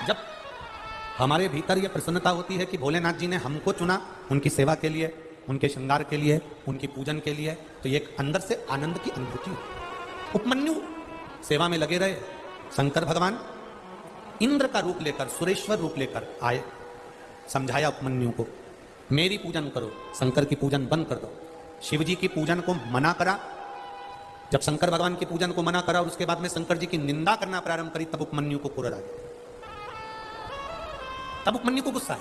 जब हमारे भीतर यह प्रसन्नता होती है कि भोलेनाथ जी ने हमको चुना उनकी सेवा के लिए, उनके श्रृंगार के लिए, उनकी पूजन के लिए, तो ये एक अंदर से आनंद की अनुभूति है। उपमन्यु सेवा में लगे रहे, शंकर भगवान इंद्र का रूप लेकर, सुरेश्वर रूप लेकर आए, समझाया उपमन्यु को, मेरी पूजन करो, शंकर की पूजन बंद कर दो। शिव जी की पूजन को मना करा, जब शंकर भगवान की पूजन को मना करा और उसके बाद में शंकर जी की निंदा करना प्रारंभ करी, तब उपमन्यु को क्रोध आ गया, तब उपमन्यु को गुस्सा है।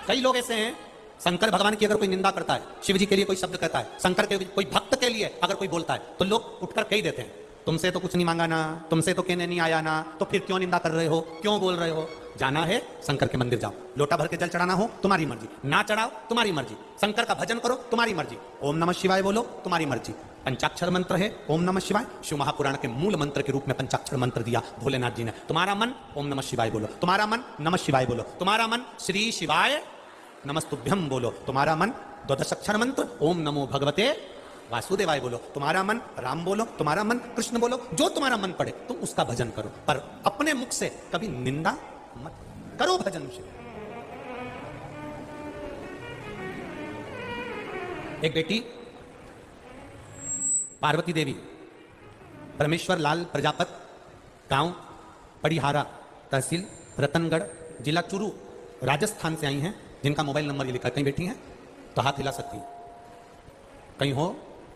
कई लोग ऐसे हैं, शंकर भगवान की अगर कोई निंदा करता है, शिव जी के लिए कोई शब्द कहता है, शंकर के कोई भक्त के लिए अगर कोई बोलता है, तो लोग उठकर कह देते हैं, तुमसे तो कुछ नहीं मांगा ना, तुमसे तो कहने नहीं आया ना, तो फिर क्यों निंदा कर रहे हो, क्यों बोल रहे हो। जाना है शंकर के मंदिर जाओ, लोटा भर के जल चढ़ाना हो तुम्हारी मर्जी, ना चढ़ाओ तुम्हारी मर्जी, शंकर का भजन करो तुम्हारी मर्जी, ओम नमः शिवाय बोलो तुम्हारी मर्जी। पंचाक्षर मंत्र है ओम नमः शिवाय, शिव महापुराण के मूल मंत्र के रूप में पंचाक्षर मंत्र दिया भोलेनाथ जी ने। तुम्हारा मन ओम नमः शिवाय बोलो, तुम्हारा मन नमः शिवाय बोलो, तुम्हारा मन श्री शिवाय नमस्तुभ्यम बोलो, तुम्हारा मन द्वादशाक्षर मंत्र ओम नमो भगवते वासुदेवाय बोलो, तुम्हारा मन राम बोलो, तुम्हारा मन कृष्ण बोलो, जो तुम्हारा मन पड़े तुम उसका भजन करो, पर अपने मुख से कभी निंदा मत करो। भजन से एक बेटी पार्वती देवी परमेश्वर लाल प्रजापत, गांव पड़िहारा, तहसील रतनगढ़, जिला चूरू, राजस्थान से आई हैं, जिनका मोबाइल नंबर ये लिखा। कहीं बैठी हैं तो हाथ हिला सकती हैं, कहीं हो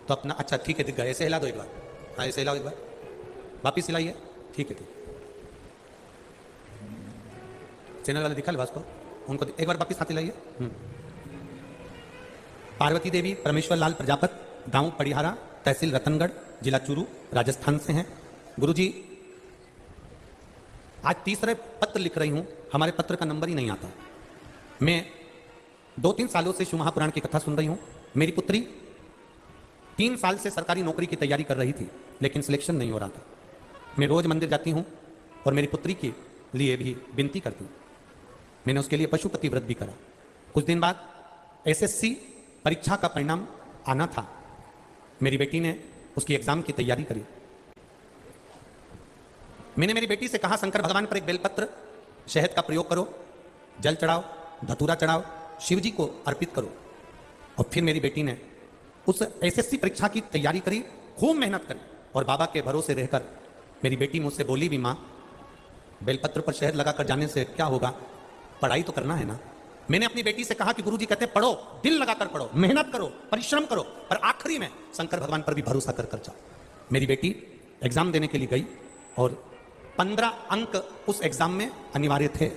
तो अपना, अच्छा ठीक है दिख गया, ऐसे हिला दो एक बार, हाँ ऐसे हिलाओ एक बार, वापिस हिलाइए, ठीक है ठीक। चैनल वाले दिखा लिबास को, उनको एक बार वापिस हाथ हिलाइए। पार्वती देवी परमेश्वर लाल प्रजापत, गांव पड़िहारा, तहसील रतनगढ़, जिला चूरू, राजस्थान से हैं। गुरुजी आज तीसरे पत्र लिख रही हूं, हमारे पत्र का नंबर ही नहीं आता। मैं 2-3 सालों से शिव महापुराण की कथा सुन रही हूं। मेरी पुत्री 3 साल से सरकारी नौकरी की तैयारी कर रही थी, लेकिन सिलेक्शन नहीं हो रहा था। मैं रोज मंदिर जाती हूं और मेरी पुत्री के लिए भी विनती करती हूं। मैंने उसके लिए पशुपति व्रत भी करा। कुछ दिन बाद एसएससी परीक्षा का परिणाम आना था। मेरी बेटी ने उसकी एग्जाम की तैयारी करी। मैंने मेरी बेटी से कहा, शंकर भगवान पर एक बेलपत्र शहद का प्रयोग करो, जल चढ़ाओ, धतूरा चढ़ाओ, शिव जी को अर्पित करो। और फिर मेरी बेटी ने उस एसएससी परीक्षा की तैयारी करी, खूब मेहनत करी, और बाबा के भरोसे रहकर मेरी बेटी मुझसे बोली भी, माँ बेलपत्र पर शहद लगाकर जाने से क्या होगा, पढ़ाई तो करना है ना। मैंने अपनी बेटी से कहा कि गुरुजी कहते हैं पढ़ो, दिल लगाकर पढ़ो, मेहनत करो, परिश्रम करो, पर आखिरी में शंकर भगवान पर भी भरोसा कर जाओ। मेरी बेटी एग्जाम देने के लिए गई और 15 अंक उस एग्जाम में अनिवार्य थे,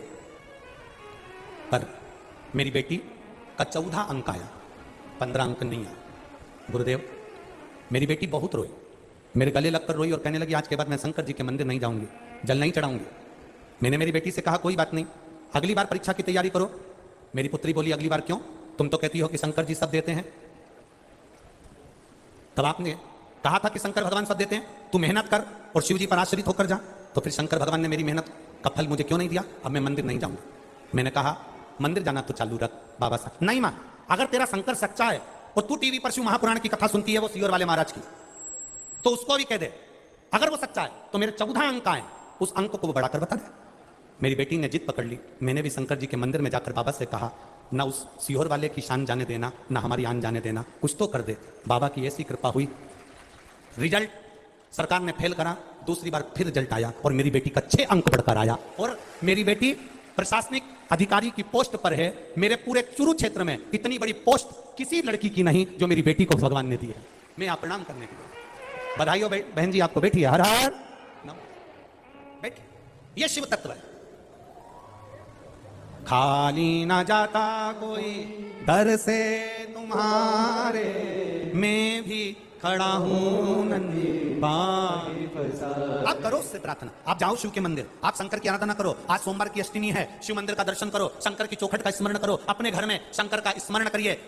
पर मेरी बेटी का 14 अंक आया, 15 अंक नहीं आया। गुरुदेव, मेरी बेटी बहुत रोई, मेरे गले लगकर रोई और कहने लगी, आज के बाद मैं शंकर जी के मंदिर नहीं जाऊंगी, जल नहीं चढ़ाऊंगी। मैंने मेरी बेटी से कहा, कोई बात नहीं, अगली बार परीक्षा की तैयारी करो। मेरी पुत्री बोली, अगली बार क्यों, तुम तो कहती हो कि शंकर जी सब देते हैं। तब आपने कहा था कि शंकर भगवान सब देते हैं, तू मेहनत कर और शिव जी पर आश्रित होकर जा। तो फिर शंकर भगवान ने मेरी मेहनत का फल मुझे क्यों नहीं दिया, अब मैं मंदिर नहीं जाऊंगा। मैंने कहा, मंदिर जाना तो चालू रख बाबा साहब। नहीं मां, अगर तेरा शंकर सच्चा है और तू टीवी पर शिव महापुराण की कथा सुनती है, वो सीहोर वाले महाराज की, तो उसको भी कह दे, अगर वो सच्चा है तो मेरे 14 अंक आए, उस अंक को वो बढ़ाकर बता दे। मेरी बेटी ने जिद पकड़ ली। मैंने भी शंकर जी के मंदिर में जाकर बाबा से कहा, ना उस सीहोर वाले की शान जाने देना, ना हमारी आन जाने देना, कुछ तो कर दे। बाबा की ऐसी कृपा हुई, रिजल्ट सरकार ने फेल करा, दूसरी बार फिर रिजल्ट आया और मेरी बेटी का 6 अंक बढ़कर आया, और मेरी बेटी प्रशासनिक अधिकारी की पोस्ट पर है। मेरे पूरे चूरू क्षेत्र में इतनी बड़ी पोस्ट किसी लड़की की नहीं जो मेरी बेटी को भगवान ने दी है। मैं आप प्रणाम करने के लिए, बधाई हो बहन जी आपको। बैठिए, हर हर बैठिए, ये शिव तत्व है। खाली ना जाता कोई दर से तुम्हारे, मैं भी खड़ा हूं नन्ही बाई फसा। आप करो उससे प्रार्थना, आप जाओ शिव के मंदिर, आप शंकर की आराधना करो। आज सोमवार की अष्टमी है, शिव मंदिर का दर्शन करो, शंकर की चौखट का स्मरण करो, अपने घर में शंकर का स्मरण करिए।